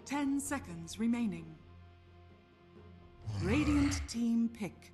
10 seconds remaining. Radiant team pick.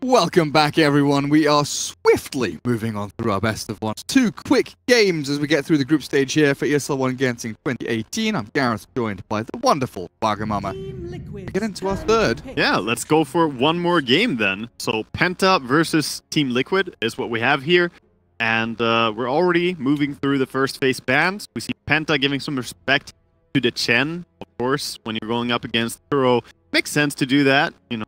Welcome back, everyone. We are swiftly moving on through our best of ones. 2 quick games as we get through the group stage here for ESL One Genting 2018. I'm Gareth, joined by the wonderful Wagamama. We get into our third. Yeah, let's go for one more game then. So Penta versus Team Liquid is what we have here. And we're already moving through the first phase bans. We see Penta giving some respect to the Chen. Of course, when you're going up against Kuro, makes sense to do that. You know,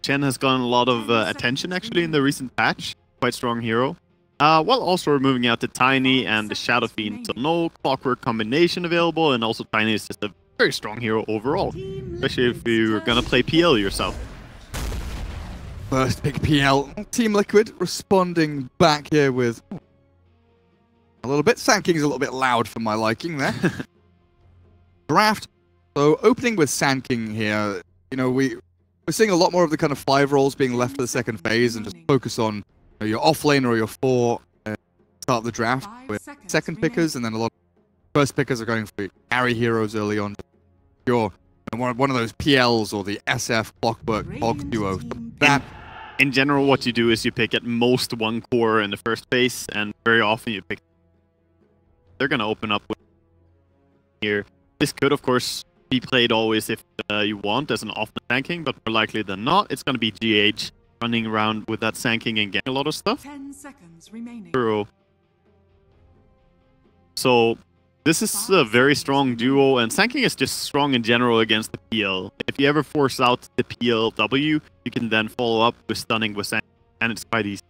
Chen has gotten a lot of attention actually in the recent patch. Quite strong hero. While also removing out the Tiny and the Shadow Fiend. So no Clockwork combination available, and also Tiny is just a very strong hero overall. Especially if you're gonna play PL yourself. First pick PL. Team Liquid responding back here with a little bit. Sand King's a little bit loud for my liking there. Draft. So opening with Sand King here, you know, we're seeing a lot more of the kind of 5 roles being left for the second phase and just focus on your offlane or your 4 start the draft with second pickers, and then a lot of first pickers are going for carry heroes early on. You're one of those PLs or the SF Clockwork Bog duo. That in general, what you do is you pick at most 1 core in the first phase, and very often you pick. They're gonna open up with here. This could, of course, be played always if you want as an offlane Sand King, but more likely than not, it's gonna be GH running around with that Sand King and getting a lot of stuff. 10 seconds remaining. So this is a very strong duo, and Sand King is just strong in general against the PL. If you ever force out the PLW, you can then follow up with stunning with Sand King, and it's quite easy.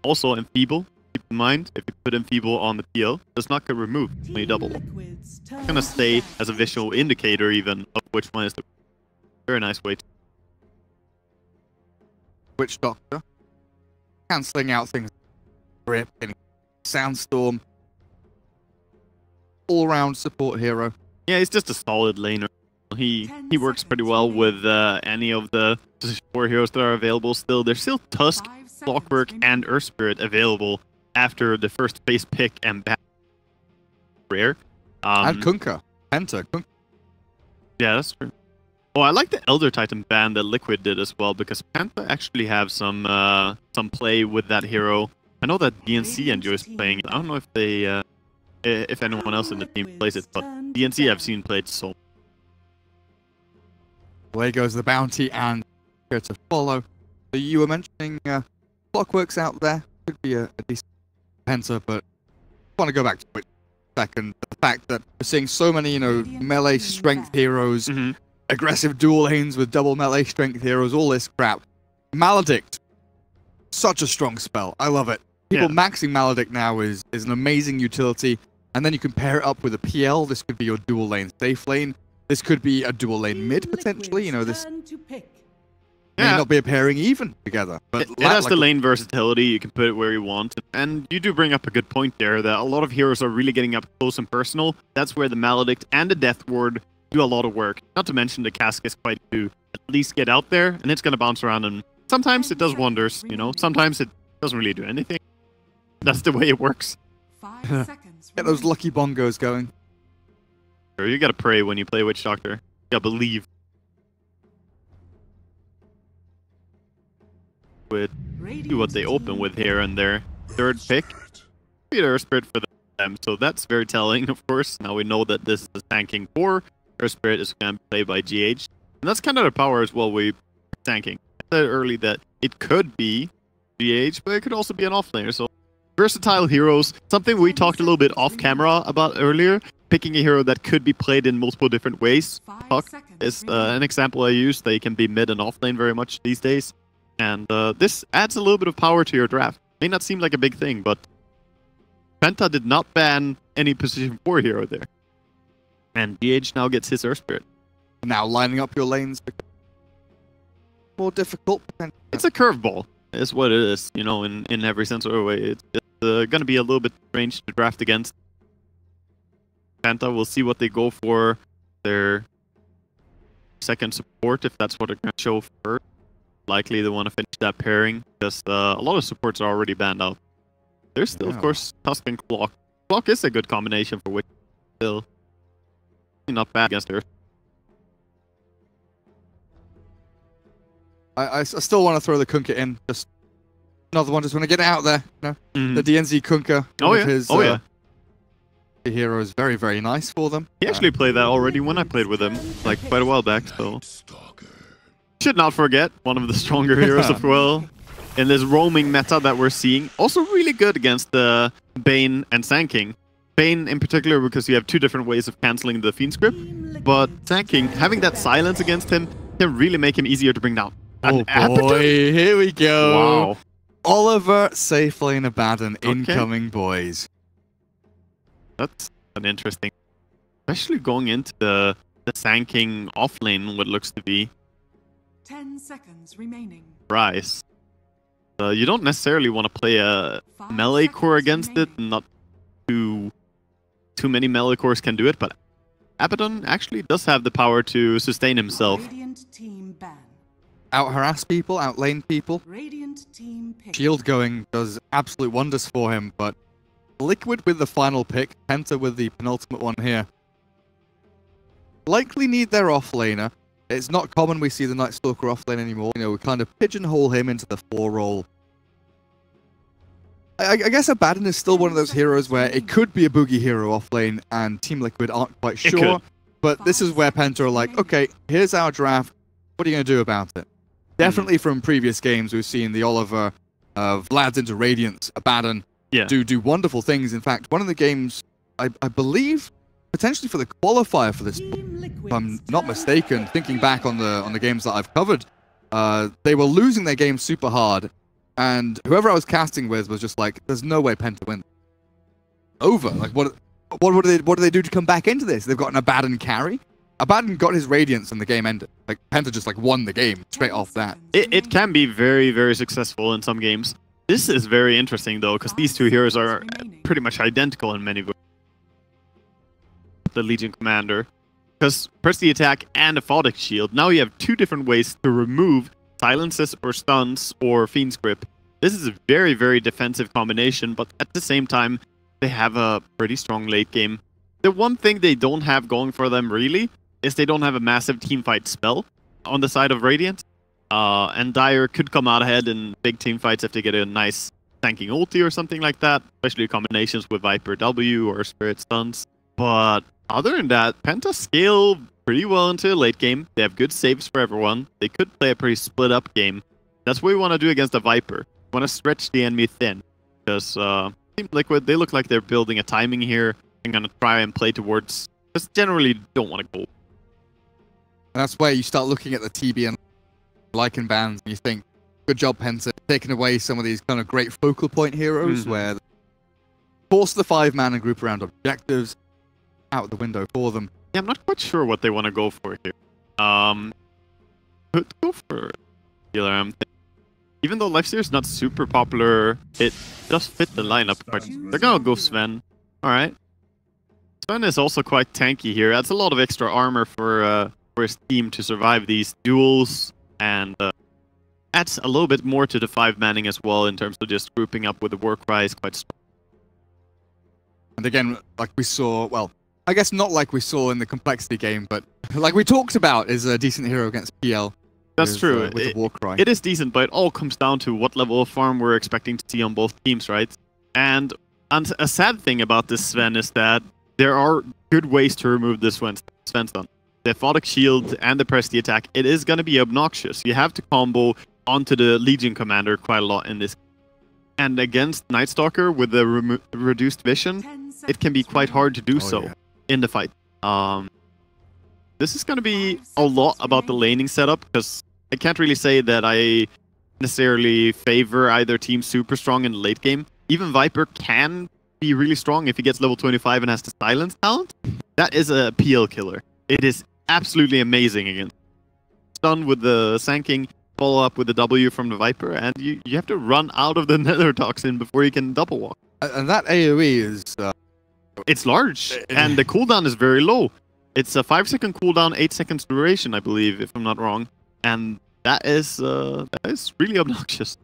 Also, Enfeeble, keep in mind, if you put Enfeeble on the PL, it does not get removed when you double. It's gonna stay as a visual indicator even of which one is the very nice way to. Witch Doctor. Cancelling out things. Grip, Sandstorm. All-round support hero. Yeah, he's just a solid laner. He works pretty well with any of the position 4 heroes that are available still. There's still Tusk, Clockwork, and Earth Spirit available after the first phase pick and back. Rare. And Kunkka. Penta. Kunkka. Yeah, that's true. Oh, I like the Elder Titan ban that Liquid did as well, because Penta actually have some play with that hero. I know that DNC enjoys playing it. I don't know if they, if anyone else in the team plays it, but DNC I've seen played so. Away goes the bounty and here to follow. So you were mentioning Clockworks out there. Could be a decent Penta, but I want to go back to it second. The fact that we're seeing so many, you know, melee strength heroes, aggressive dual lanes with double melee strength heroes, all this crap. Maledict, such a strong spell. I love it. People maxing Maledict now is an amazing utility, and then you can pair it up with a PL. This could be your dual lane safe lane. This could be a dual lane mid potentially. You know, this may not be a pairing even together. But it has the lane versatility. You can put it where you want, and you do bring up a good point there that a lot of heroes are really getting up close and personal. That's where the Maledict and the Death Ward do a lot of work. Not to mention the cask is quite to at least get out there, and it's going to bounce around, and sometimes it does wonders, you know. Sometimes it doesn't really do anything. That's the way it works. 5 seconds. Get those lucky bongos going. Sure, you gotta pray when you play Witch Doctor. You gotta believe. With do what they open with here and their third pick. Earth Spirit for them, so that's very telling, of course. Now we know that this is the Sand King 4. Earth Spirit is going to play by GH. And that's kind of the power as well with Sand King. I said early that it could be GH, but it could also be an offlaner. So versatile heroes, something we talked a little bit off camera about earlier. Picking a hero that could be played in multiple different ways. Puck is an example I use. They can be mid and offlane very much these days. And this adds a little bit of power to your draft. May not seem like a big thing, but Penta did not ban any position 4 hero there. And DH now gets his Earth Spirit. Now lining up your lanes becomes more difficult. It's a curveball, is what it is, you know, in every sense of the way. It's going to be a little bit strange to draft against. Penta, we'll see what they go for their second support, if that's what they're going to show first. Likely they want to finish that pairing, because a lot of supports are already banned out. There's still, of course, Tusk and Clock. Clock is a good combination for Witch. still not bad against her. I still want to throw the Kunkka in. Just another one. Just want to get it out there. You know? The DNZ Kunkka. Oh, The hero is very, very nice for them. He actually played that already when I played with him, like quite a while back. So should not forget one of the stronger heroes as well in this roaming meta that we're seeing. Also really good against the Bane and Sand King. Bane in particular because you have two different ways of cancelling the Fiend script, but Sand King, having that silence against him can really make him easier to bring down. Oh boy, here we go. Wow. Oliver, safe lane Abaddon, incoming, boys. That's an interesting, especially going into the Sand King off lane, what looks to be 10 seconds remaining. Price. You don't necessarily want to play a melee core against it. Not too many melee cores can do it, but Abaddon actually does have the power to sustain himself. Radiant team ban. Out harass people, out lane people. Radiant team pick. Shield going does absolute wonders for him, but Liquid with the final pick, Penta with the penultimate one here. Likely need their offlaner. It's not common we see the Night Stalker offlane anymore. You know, we kind of pigeonhole him into the 4 role. I guess Abaddon is still one of those heroes where it could be a boogie hero offlane and Team Liquid aren't quite sure. But this is where Penta are like, okay, here's our draft. What are you going to do about it? Definitely from previous games, we've seen the Oliver, Vlad's into Radiance, Abaddon do wonderful things. In fact, one of the games, I believe, potentially for the qualifier for this, if I'm not mistaken, thinking back on the games that I've covered, they were losing their game super hard. And whoever I was casting with was just like, there's no way Penta wins. Over. Like, what do they do to come back into this? They've got an Abaddon carry. Abaddon got his Radiance and the game ended. Like, Penta just like won the game straight off that. It can be very, very successful in some games. This is very interesting though, because these two heroes are pretty much identical in many ways. The Legion Commander. Because press the attack and a Photic Shield. Now you have two different ways to remove silences or stuns or Fiend's Grip. This is a very, very defensive combination, but at the same time, they have a pretty strong late game. The one thing they don't have going for them, really, is they don't have a massive teamfight spell on the side of Radiant. And Dire could come out ahead in big teamfights if they get a nice tanking ulti or something like that, especially combinations with Viper W or Spirit Stuns. But other than that, Penta scale pretty well into the late game. They have good saves for everyone. They could play a pretty split up game. That's what we want to do against a Viper. We want to stretch the enemy thin. Because Team Liquid, they look like they're building a timing here. I'm going to try and play towards... Just generally don't want to go. And that's where you start looking at the TB and Lycan bans and you think, good job Penta, taking away some of these kind of great focal point heroes where force the 5-man and group around objectives out the window for them. Yeah, I'm not quite sure what they want to go for here. Could go for healer. Even though Lifesteal is not super popular, it does fit the lineup. They're gonna go Sven. Alright. Sven is also quite tanky here. Adds a lot of extra armor for his team to survive these duels. And adds a little bit more to the 5-manning as well in terms of just grouping up with the war cry is quite strong. And again, like we saw, well, I guess not like we saw in the complexity game, but like we talked about, is a decent hero against PL. That's true. With the war cry. It is decent, but it all comes down to what level of farm we're expecting to see on both teams, right? And a sad thing about this Sven is that there are good ways to remove this Sven stun. The Photic Shield and the press the attack, it is going to be obnoxious. You have to combo onto the Legion Commander quite a lot in this. And against Night Stalker with the reduced vision, it can be quite hard to do in the fight. This is going to be a lot about the laning setup, because I can't really say that I necessarily favor either team super strong in the late game. Even Viper can be really strong if he gets level 25 and has the silence talent. That is a PL killer. It is absolutely amazing against stun with the Sand King, follow up with the W from the Viper, and you have to run out of the Nether Toxin before you can double walk. And that AoE is... it's large, and the cooldown is very low. It's a 5-second cooldown, 8 seconds duration, I believe, if I'm not wrong. And that is really obnoxious.